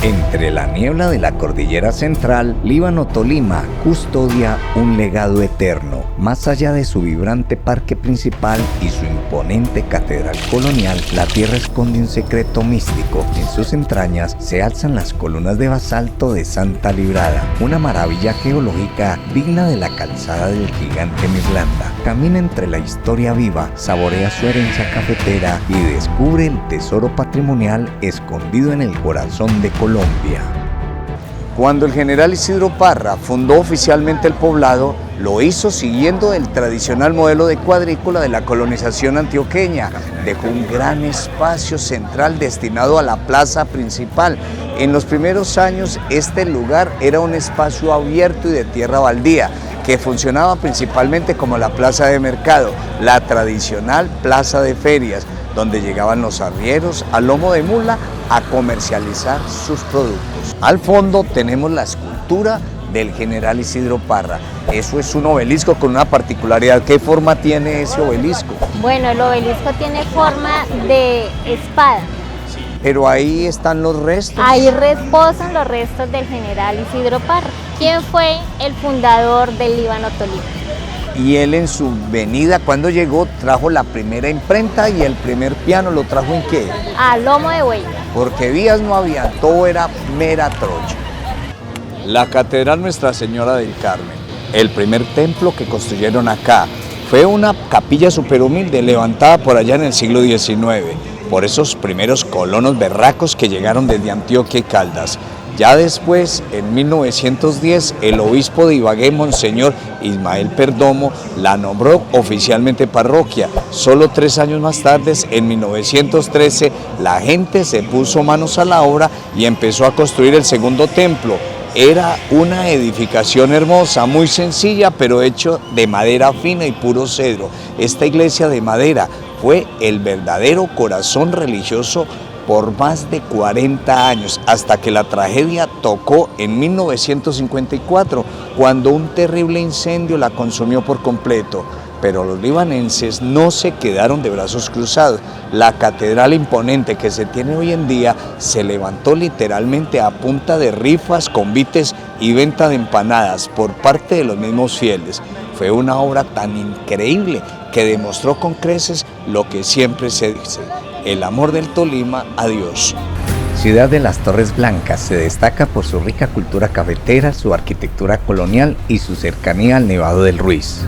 Entre la niebla de la cordillera central, Líbano-Tolima custodia un legado eterno. Más allá de su vibrante parque principal y su imponente catedral colonial, la tierra esconde un secreto místico. En sus entrañas se alzan las columnas de basalto de Santa Librada, una maravilla geológica digna de la calzada del gigante Mirlanda. Camina entre la historia viva, saborea su herencia cafetera y descubre el tesoro patrimonial escondido en el corazón de Colombia. Cuando el general Isidro Parra fundó oficialmente el poblado, lo hizo siguiendo el tradicional modelo de cuadrícula de la colonización antioqueña. Dejó un gran espacio central destinado a la plaza principal. En los primeros años, este lugar era un espacio abierto y de tierra baldía, que funcionaba principalmente como la plaza de mercado, la tradicional plaza de ferias, donde llegaban los arrieros a lomo de mula a comercializar sus productos. Al fondo tenemos la escultura del general Isidro Parra. Eso es un obelisco con una particularidad. ¿Qué forma tiene ese obelisco? Bueno, el obelisco tiene forma de espada. Pero ahí están los restos. Ahí reposan los restos del general Isidro Parra, quien fue el fundador del Líbano-Tolima. Y él en su venida, cuando llegó, trajo la primera imprenta y el primer piano. ¿Lo trajo en qué? A lomo de buey. Porque vías no había, todo era mera trocha. La Catedral Nuestra Señora del Carmen, el primer templo que construyeron acá, fue una capilla superhumilde levantada por allá en el siglo XIX, por esos primeros colonos berracos que llegaron desde Antioquia y Caldas. Ya después, en 1910, el obispo de Ibagué, Monseñor Ismael Perdomo, la nombró oficialmente parroquia. Solo 3 años más tarde, en 1913, la gente se puso manos a la obra y empezó a construir el segundo templo. Era una edificación hermosa, muy sencilla, pero hecho de madera fina y puro cedro. Esta iglesia de madera fue el verdadero corazón religioso por más de 40 años, hasta que la tragedia tocó en 1954, cuando un terrible incendio la consumió por completo. Pero los libanenses no se quedaron de brazos cruzados. La catedral imponente que se tiene hoy en día se levantó literalmente a punta de rifas, convites y venta de empanadas por parte de los mismos fieles. Fue una obra tan increíble que demostró con creces lo que siempre se dice: el amor del Tolima a Dios. Ciudad de las Torres Blancas se destaca por su rica cultura cafetera, su arquitectura colonial y su cercanía al Nevado del Ruiz.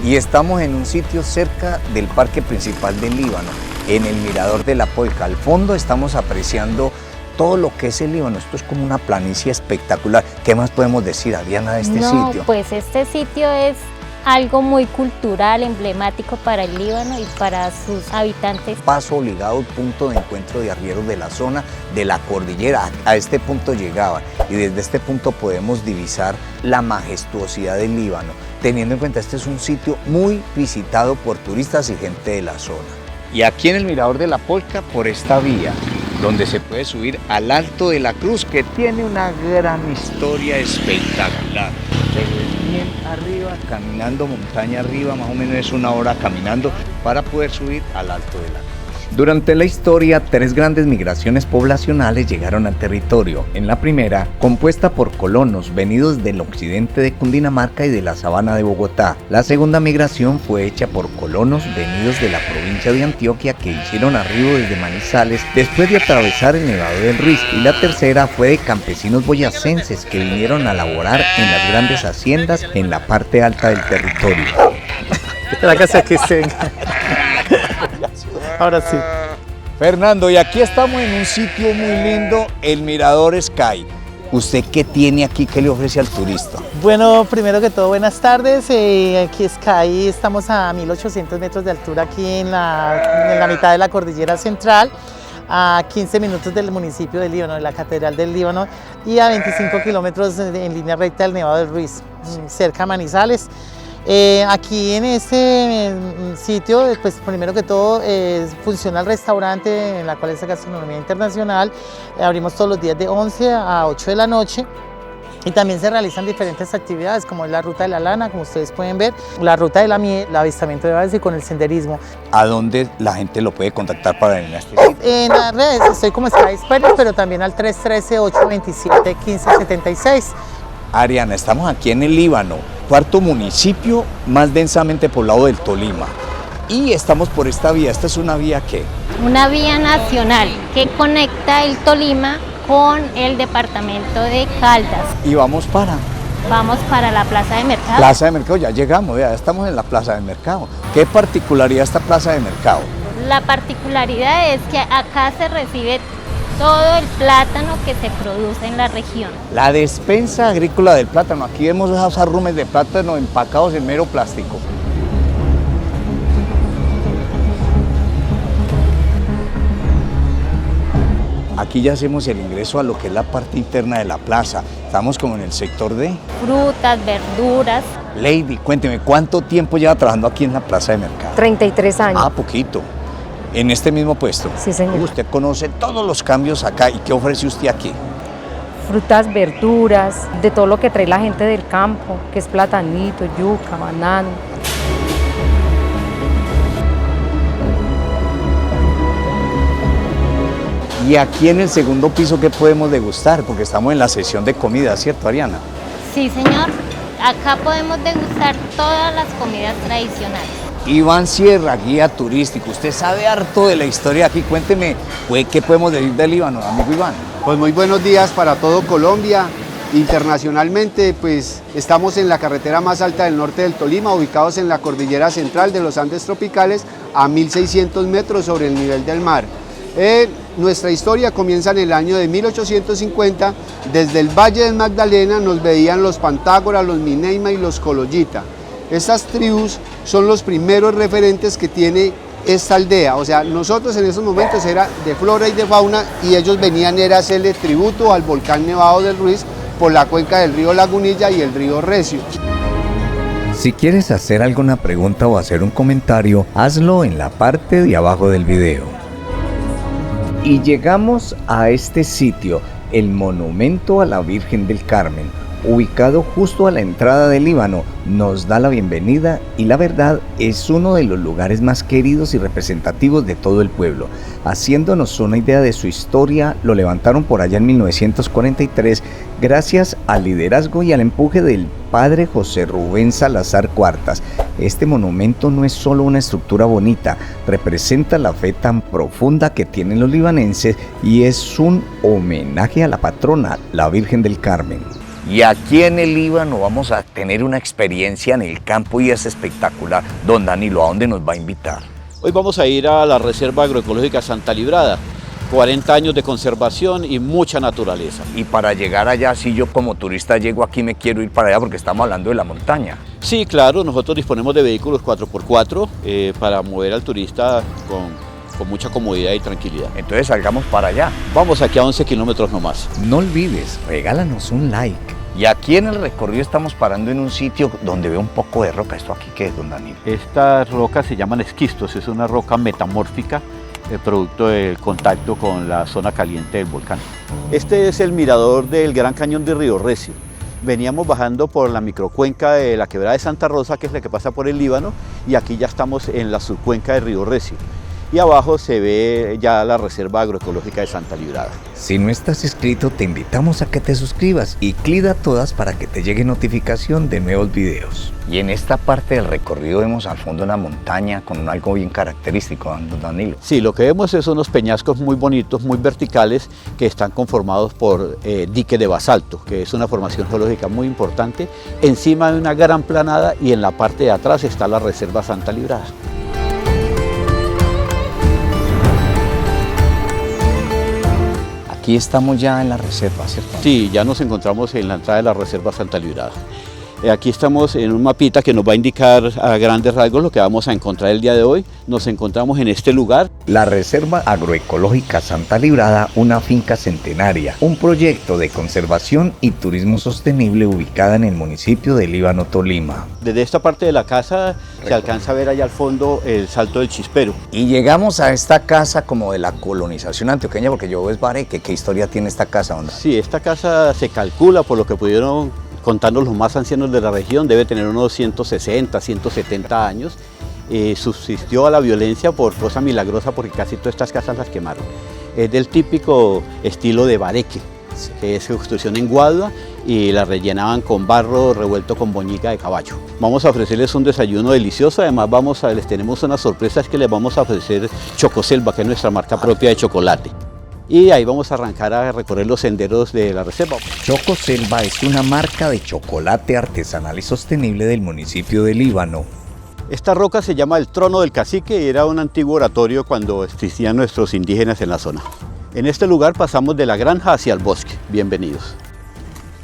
Y estamos en un sitio cerca del parque principal del Líbano, en el Mirador de la Polca. Al fondo estamos apreciando todo lo que es el Líbano. Esto es como una planicie espectacular. ¿Qué más podemos decir, Adriana, de este sitio? Pues este sitio es algo muy cultural, emblemático para el Líbano y para sus habitantes. Paso obligado, punto de encuentro de arrieros de la zona, de la cordillera. A este punto llegaban y desde este punto podemos divisar la majestuosidad del Líbano, teniendo en cuenta este es un sitio muy visitado por turistas y gente de la zona. Y aquí en el Mirador de la Polca, por esta vía, donde se puede subir al Alto de la Cruz, que tiene una gran historia espectacular. Bien arriba, caminando montaña arriba, más o menos es 1 hora caminando para poder subir al Alto de la Cruz. Durante la historia, 3 grandes migraciones poblacionales llegaron al territorio. En la primera, compuesta por colonos venidos del occidente de Cundinamarca y de la sabana de Bogotá. La segunda migración fue hecha por colonos venidos de la provincia de Antioquia que hicieron arribo desde Manizales después de atravesar el Nevado del Ruiz. Y la tercera fue de campesinos boyacenses que vinieron a laborar en las grandes haciendas en la parte alta del territorio. La casa que se... Ahora sí. Fernando, y aquí estamos en un sitio muy lindo, el Mirador Sky. ¿Usted qué tiene aquí que le ofrece al turista? Bueno, primero que todo, buenas tardes. Aquí Sky, estamos a 1800 metros de altura aquí en la mitad de la cordillera central, a 15 minutos del municipio de Líbano, de la Catedral del Líbano, y a 25 kilómetros en línea recta del Nevado del Ruiz, cerca a Manizales. Aquí en este sitio, pues primero que todo funciona el restaurante en la cual es gastronomía internacional. Abrimos todos los días de 11 a 8 de la noche. Y también se realizan diferentes actividades como es la ruta de la lana, como ustedes pueden ver, la ruta de la miel, el avistamiento de aves y con el senderismo. ¿A dónde la gente lo puede contactar para venir a este sitio? En las redes estoy como Sky Experts, pero también al 313-827-1576. Ariana, estamos aquí en el Líbano, cuarto municipio más densamente poblado del Tolima. Y estamos por esta vía. ¿Esta es una vía qué? Una vía nacional que conecta el Tolima con el departamento de Caldas. Y vamos para La plaza de mercado. Plaza de Mercado, ya llegamos, ya estamos en la Plaza de Mercado. ¿Qué particularidad esta Plaza de Mercado? La particularidad es que acá se recibe todo el plátano que se produce en la región. La despensa agrícola del plátano. Aquí vemos esos arrumes de plátano empacados en mero plástico. Aquí ya hacemos el ingreso a lo que es la parte interna de la plaza. Estamos como en el sector de... Frutas, verduras. Lady, cuénteme, ¿cuánto tiempo lleva trabajando aquí en la Plaza de Mercado? 33 años. Ah, poquito. ¿En este mismo puesto? Sí, señor. Usted conoce todos los cambios acá. ¿Y qué ofrece usted aquí? Frutas, verduras, de todo lo que trae la gente del campo, que es platanito, yuca, banano. Y aquí en el segundo piso, ¿qué podemos degustar? Porque estamos en la sesión de comida, ¿cierto, Ariana? Sí, señor. Acá podemos degustar todas las comidas tradicionales. Iván Sierra, guía turístico. Usted sabe harto de la historia aquí. Cuénteme, ¿qué podemos decir del Líbano, amigo Iván? Pues muy buenos días para todo Colombia. Internacionalmente, pues estamos en la carretera más alta del norte del Tolima, ubicados en la cordillera central de los Andes tropicales a 1600 metros sobre el nivel del mar. Nuestra historia comienza en el año de 1850. Desde el Valle del Magdalena nos veían los Pantágoras, los Mineima y los Coloyita. Estas tribus son los primeros referentes que tiene esta aldea. O sea, nosotros en esos momentos era de flora y de fauna y ellos venían a hacerle tributo al volcán Nevado del Ruiz por la cuenca del río Lagunilla y el río Recio. Si quieres hacer alguna pregunta o hacer un comentario, hazlo en la parte de abajo del video. Y llegamos a este sitio, el Monumento a la Virgen del Carmen, ubicado justo a la entrada del Líbano. Nos da la bienvenida y la verdad es uno de los lugares más queridos y representativos de todo el pueblo. Haciéndonos una idea de su historia, lo levantaron por allá en 1943 gracias al liderazgo y al empuje del padre José Rubén Salazar Cuartas. Este monumento no es solo una estructura bonita, representa la fe tan profunda que tienen los libanenses y es un homenaje a la patrona, la Virgen del Carmen. Y aquí en el Líbano vamos a tener una experiencia en el campo y es espectacular. Don Danilo, ¿a dónde nos va a invitar? Hoy vamos a ir a la Reserva Agroecológica Santa Librada. 40 años de conservación y mucha naturaleza. Y para llegar allá, si yo como turista llego aquí, me quiero ir para allá porque estamos hablando de la montaña. Sí, claro, nosotros disponemos de vehículos 4x4 para mover al turista con mucha comodidad y tranquilidad. Entonces salgamos para allá. Vamos aquí a 11 kilómetros nomás. No olvides, regálanos un like. Y aquí en el recorrido estamos parando en un sitio donde veo un poco de roca. ¿Esto aquí qué es, don Danilo? Estas rocas se llaman esquistos, es una roca metamórfica, producto del contacto con la zona caliente del volcán. Este es el mirador del Gran Cañón de Río Recio. Veníamos bajando por la microcuenca de la Quebrada de Santa Rosa, que es la que pasa por el Líbano, y aquí ya estamos en la subcuenca de Río Recio. Y abajo se ve ya la Reserva Agroecológica de Santa Librada. Si no estás inscrito, te invitamos a que te suscribas y clic a todas para que te llegue notificación de nuevos videos. Y en esta parte del recorrido vemos al fondo una montaña con algo bien característico, don Danilo. Sí, lo que vemos son unos peñascos muy bonitos, muy verticales, que están conformados por dique de basalto, que es una formación geológica muy importante, encima de una gran planada, y en la parte de atrás está la Reserva Santa Librada. Aquí estamos ya en la reserva, ¿cierto? Sí, ya nos encontramos en la entrada de la Reserva Santa Librada. Aquí estamos en un mapita que nos va a indicar a grandes rasgos lo que vamos a encontrar el día de hoy. Nos encontramos en este lugar. La Reserva Agroecológica Santa Librada, una finca centenaria, un proyecto de conservación y turismo sostenible ubicada en el municipio de Líbano, Tolima. Desde esta parte de la casa se alcanza a ver allá al fondo el Salto del Chispero. Y llegamos a esta casa como de la colonización antioqueña, porque yo veo Bareque. ¿Qué historia tiene esta casa, onda? Sí, esta casa se calcula, por lo que pudieron contarnos los más ancianos de la región, debe tener unos 160, 170 años. Subsistió a la violencia por cosa milagrosa, porque casi todas estas casas las quemaron. Es del típico estilo de Bareque, que es construcción en guadua, y la rellenaban con barro revuelto con boñiga de caballo. Vamos a ofrecerles un desayuno delicioso, además les tenemos una sorpresa, es que les vamos a ofrecer Chocoselva, que es nuestra marca propia de chocolate. Y ahí vamos a arrancar a recorrer los senderos de la reserva. Chocoselva es una marca de chocolate artesanal y sostenible del municipio de Líbano. Esta roca se llama el Trono del Cacique y era un antiguo oratorio cuando existían nuestros indígenas en la zona. En este lugar pasamos de la granja hacia el bosque. Bienvenidos.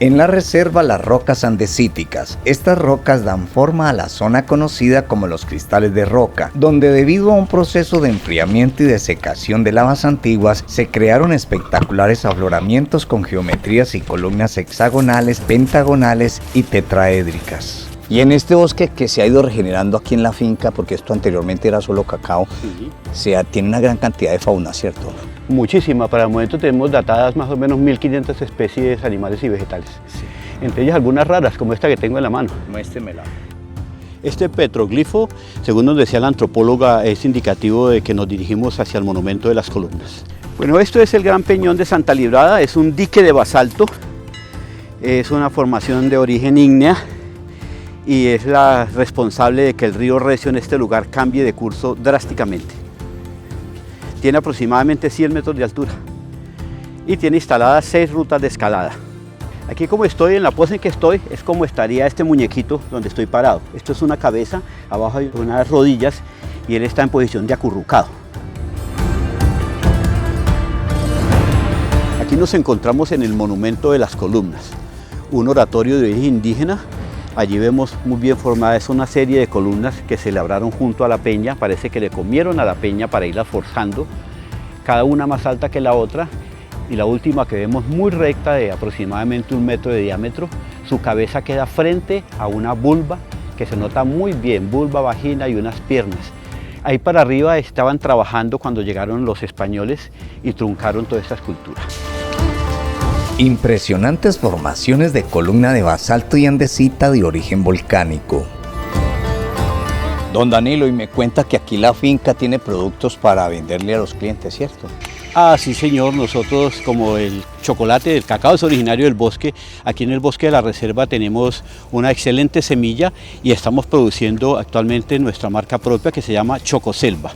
En la reserva, las rocas andesíticas. Estas rocas dan forma a la zona conocida como los cristales de roca, donde debido a un proceso de enfriamiento y desecación de lavas antiguas, se crearon espectaculares afloramientos con geometrías y columnas hexagonales, pentagonales y tetraédricas. Y en este bosque que se ha ido regenerando aquí en la finca, porque esto anteriormente era solo cacao, tiene una gran cantidad de fauna, ¿cierto? Muchísima. Para el momento tenemos datadas más o menos 1500 especies animales y vegetales. Sí. Entre ellas algunas raras, como esta que tengo en la mano. Muéstremela. Este petroglifo, según nos decía la antropóloga, es indicativo de que nos dirigimos hacia el monumento de las columnas. Bueno, esto es el Gran Peñón de Santa Librada, es un dique de basalto, es una formación de origen ígnea y es la responsable de que el río Recio en este lugar cambie de curso drásticamente. Tiene aproximadamente 100 metros de altura y tiene instaladas 6 rutas de escalada. Aquí como estoy, en la pose en que estoy, es como estaría este muñequito donde estoy parado. Esto es una cabeza, abajo hay unas rodillas y él está en posición de acurrucado. Aquí nos encontramos en el monumento de las columnas, un oratorio de origen indígena. Allí vemos muy bien formada, es una serie de columnas que se labraron junto a la peña, parece que le comieron a la peña para irla forzando, cada una más alta que la otra, y la última que vemos muy recta de aproximadamente 1 metro de diámetro, su cabeza queda frente a una vulva que se nota muy bien, vulva, vagina y unas piernas. Ahí para arriba estaban trabajando cuando llegaron los españoles y truncaron toda esta escultura. Impresionantes formaciones de columna de basalto y andesita de origen volcánico. Don Danilo, y me cuenta que aquí la finca tiene productos para venderle a los clientes, ¿cierto? Ah, sí señor, nosotros como el chocolate, el cacao es originario del bosque, aquí en el bosque de la reserva tenemos una excelente semilla y estamos produciendo actualmente nuestra marca propia que se llama Chocoselva.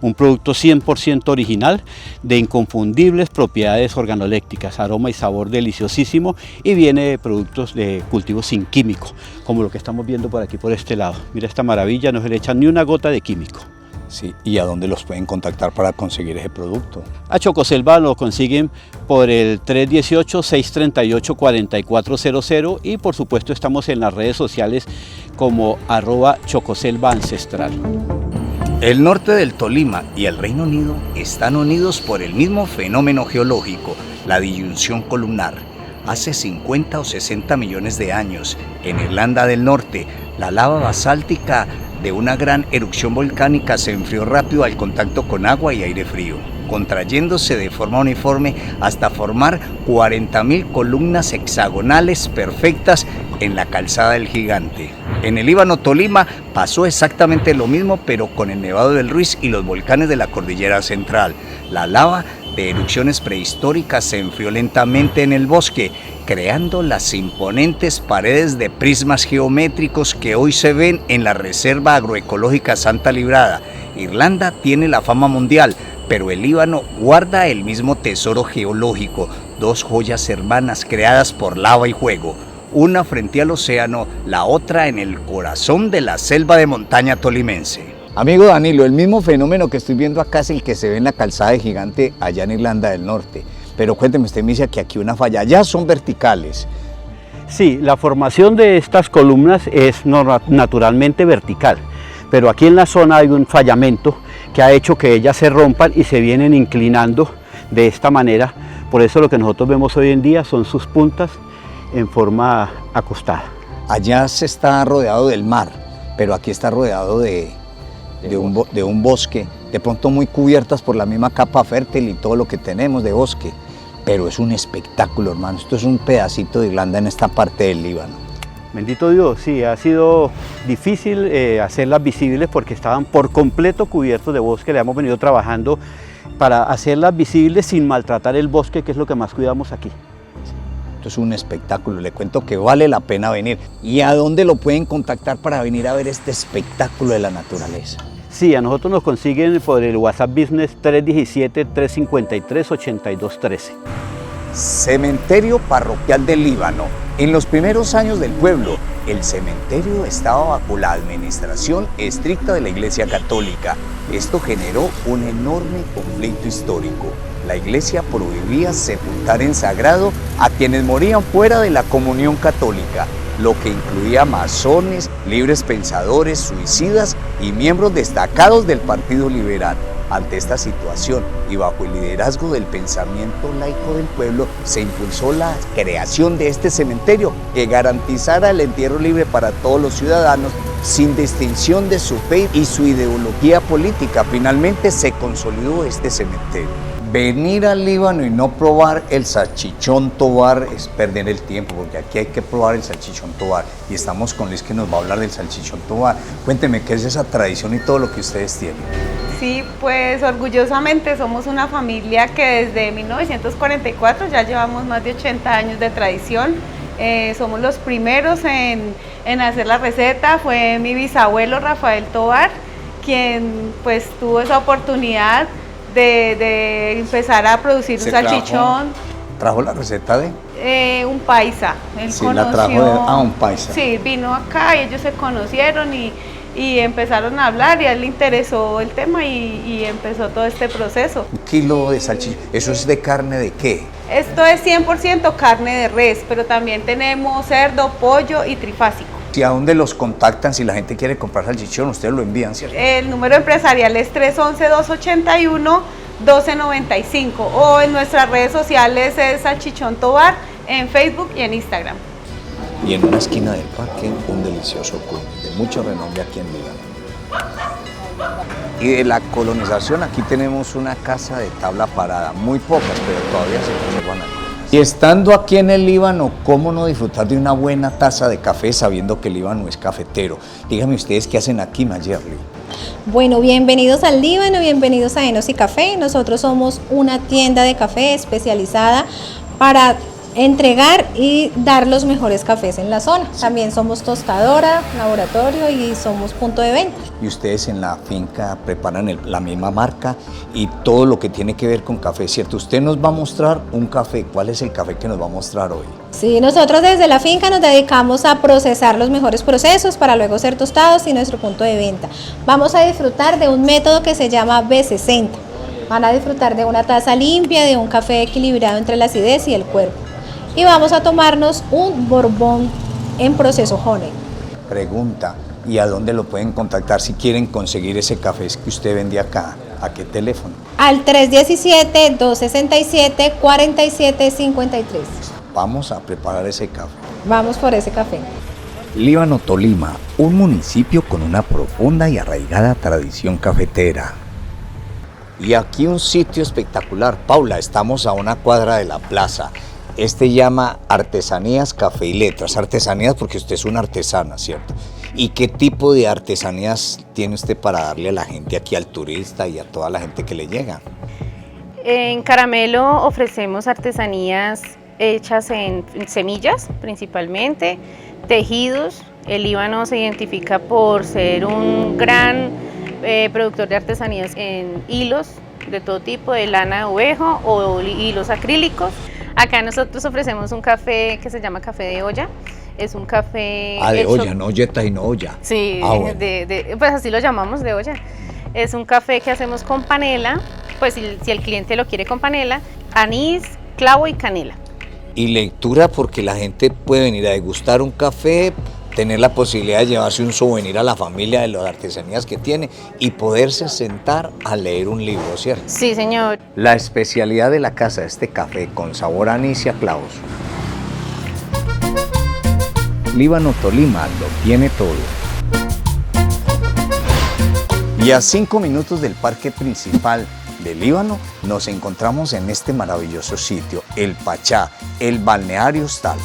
Un producto 100% original, de inconfundibles propiedades organolépticas, aroma y sabor deliciosísimo, y viene de productos de cultivo sin químico, como lo que estamos viendo por aquí por este lado. Mira esta maravilla, no se le echa ni una gota de químico. Sí, ¿y a dónde los pueden contactar para conseguir ese producto? A Chocoselva lo consiguen por el 318-638-4400 y por supuesto estamos en las redes sociales como @chocoselvaancestral. El norte del Tolima y el Reino Unido están unidos por el mismo fenómeno geológico, la disyunción columnar. Hace 50 o 60 millones de años, en Irlanda del Norte, la lava basáltica de una gran erupción volcánica se enfrió rápido al contacto con agua y aire frío, contrayéndose de forma uniforme hasta formar 40.000 columnas hexagonales perfectas en la calzada del Gigante. En el Líbano, Tolima, pasó exactamente lo mismo, pero con el Nevado del Ruiz y los volcanes de la Cordillera Central. La lava de erupciones prehistóricas se enfrió lentamente en el bosque, creando las imponentes paredes de prismas geométricos que hoy se ven en la Reserva Agroecológica Santa Librada. Irlanda tiene la fama mundial, pero el Líbano guarda el mismo tesoro geológico, 2 joyas hermanas creadas por lava y fuego, una frente al océano, la otra en el corazón de la selva de montaña tolimense. Amigo Danilo, el mismo fenómeno que estoy viendo acá es el que se ve en la calzada de Gigante allá en Irlanda del Norte. Pero cuénteme, usted me dice que aquí una falla, allá son verticales. Sí, la formación de estas columnas es naturalmente vertical, pero aquí en la zona hay un fallamiento que ha hecho que ellas se rompan y se vienen inclinando de esta manera. Por eso lo que nosotros vemos hoy en día son sus puntas en forma acostada. Allá se está rodeado del mar, pero aquí está rodeado de un bosque, de pronto muy cubiertas por la misma capa fértil y todo lo que tenemos de bosque. Pero es un espectáculo, hermano. Esto es un pedacito de Irlanda en esta parte del Líbano. Bendito Dios, sí, ha sido difícil hacerlas visibles porque estaban por completo cubiertos de bosque. Le hemos venido trabajando para hacerlas visibles sin maltratar el bosque, que es lo que más cuidamos aquí. Esto es un espectáculo, le cuento que vale la pena venir. ¿Y a dónde lo pueden contactar para venir a ver este espectáculo de la naturaleza? Sí, a nosotros nos consiguen por el WhatsApp Business 317-353-8213. Cementerio Parroquial del Líbano. En los primeros años del pueblo, el cementerio estaba bajo la administración estricta de la Iglesia Católica. Esto generó un enorme conflicto histórico. La Iglesia prohibía sepultar en sagrado a quienes morían fuera de la comunión católica, lo que incluía masones, libres pensadores, suicidas y miembros destacados del Partido Liberal. Ante esta situación y bajo el liderazgo del pensamiento laico del pueblo, se impulsó la creación de este cementerio que garantizara el entierro libre para todos los ciudadanos sin distinción de su fe y su ideología política. Finalmente se consolidó este cementerio. Venir al Líbano y no probar el salchichón tobar es perder el tiempo, porque aquí hay que probar el salchichón tobar. Y estamos con Liz, que nos va a hablar del salchichón tobar. Cuénteme, ¿qué es esa tradición y todo lo que ustedes tienen? Sí, pues orgullosamente somos una familia que desde 1944 ya llevamos más de 80 años de tradición. Somos los primeros en hacer la receta. Fue mi bisabuelo Rafael Tobar quien pues tuvo esa oportunidad de empezar a producir un salchichón. ¿Trajo la receta de? Un paisa. Él sí, conoció, la trajo un paisa. Sí, vino acá y ellos se conocieron y empezaron a hablar y a él le interesó el tema y empezó todo este proceso. Un kilo de salchichón, ¿eso es de carne de qué? Esto es 100% carne de res, pero también tenemos cerdo, pollo y trifásico. ¿Y a dónde los contactan si la gente quiere comprar salchichón? Ustedes lo envían, ¿cierto? El número empresarial es 311-281-1295 o en nuestras redes sociales es Salchichón Tobar en Facebook y en Instagram. Y en una esquina del parque, un delicioso cuy de mucho renombre aquí en Líbano. Y de la colonización, aquí tenemos una casa de tabla parada, muy pocas, pero todavía se conservan algunas. Y estando aquí en el Líbano, ¿cómo no disfrutar de una buena taza de café sabiendo que el Líbano es cafetero? Díganme ustedes qué hacen aquí, Mayerly. Bueno, bienvenidos al Líbano, bienvenidos a Enos y Café. Nosotros somos una tienda de café especializada para entregar y dar los mejores cafés en la zona. También somos tostadora, laboratorio y somos punto de venta. Y ustedes en la finca preparan la misma marca y todo lo que tiene que ver con café, ¿cierto? Usted nos va a mostrar un café. ¿Cuál es el café que nos va a mostrar hoy? Sí, nosotros desde la finca nos dedicamos a procesar los mejores procesos para luego ser tostados y nuestro punto de venta. Vamos a disfrutar de un método que se llama B60. Van a disfrutar de una taza limpia, de un café equilibrado entre la acidez y el cuerpo. Y vamos a tomarnos un Borbón en proceso honey. Pregunta, ¿y a dónde lo pueden contactar si quieren conseguir ese café que usted vende acá? ¿A qué teléfono? Al 317-267-4753. Vamos a preparar ese café. Vamos por ese café. Líbano, Tolima, un municipio con una profunda y arraigada tradición cafetera. Y aquí un sitio espectacular. Paula, estamos a una cuadra de la plaza. Llama Artesanías Café y Letras. Artesanías porque usted es una artesana, ¿cierto? ¿Y qué tipo de artesanías tiene usted para darle a la gente aquí, al turista y a toda la gente que le llega? En Caramelo ofrecemos artesanías hechas en semillas principalmente, tejidos. El Líbano se identifica por ser un gran productor de artesanías en hilos de todo tipo, de lana de ovejo o hilos acrílicos. Acá nosotros ofrecemos un café que se llama café de olla. Es un café... de olla, no olleta y no olla. Sí, bueno. Pues así lo llamamos, de olla. Es un café que hacemos con panela, pues si el cliente lo quiere con panela, anís, clavo y canela. Y lectura porque la gente puede venir a degustar un café, tener la posibilidad de llevarse un souvenir a la familia de las artesanías que tiene y poderse sentar a leer un libro, ¿cierto? Sí, señor. La especialidad de la casa, este café con sabor a anís y a clavos. Líbano Tolima lo tiene todo. Y a 5 minutos del parque principal de Líbano nos encontramos en este maravilloso sitio, el Pachá, el balneario Hostal.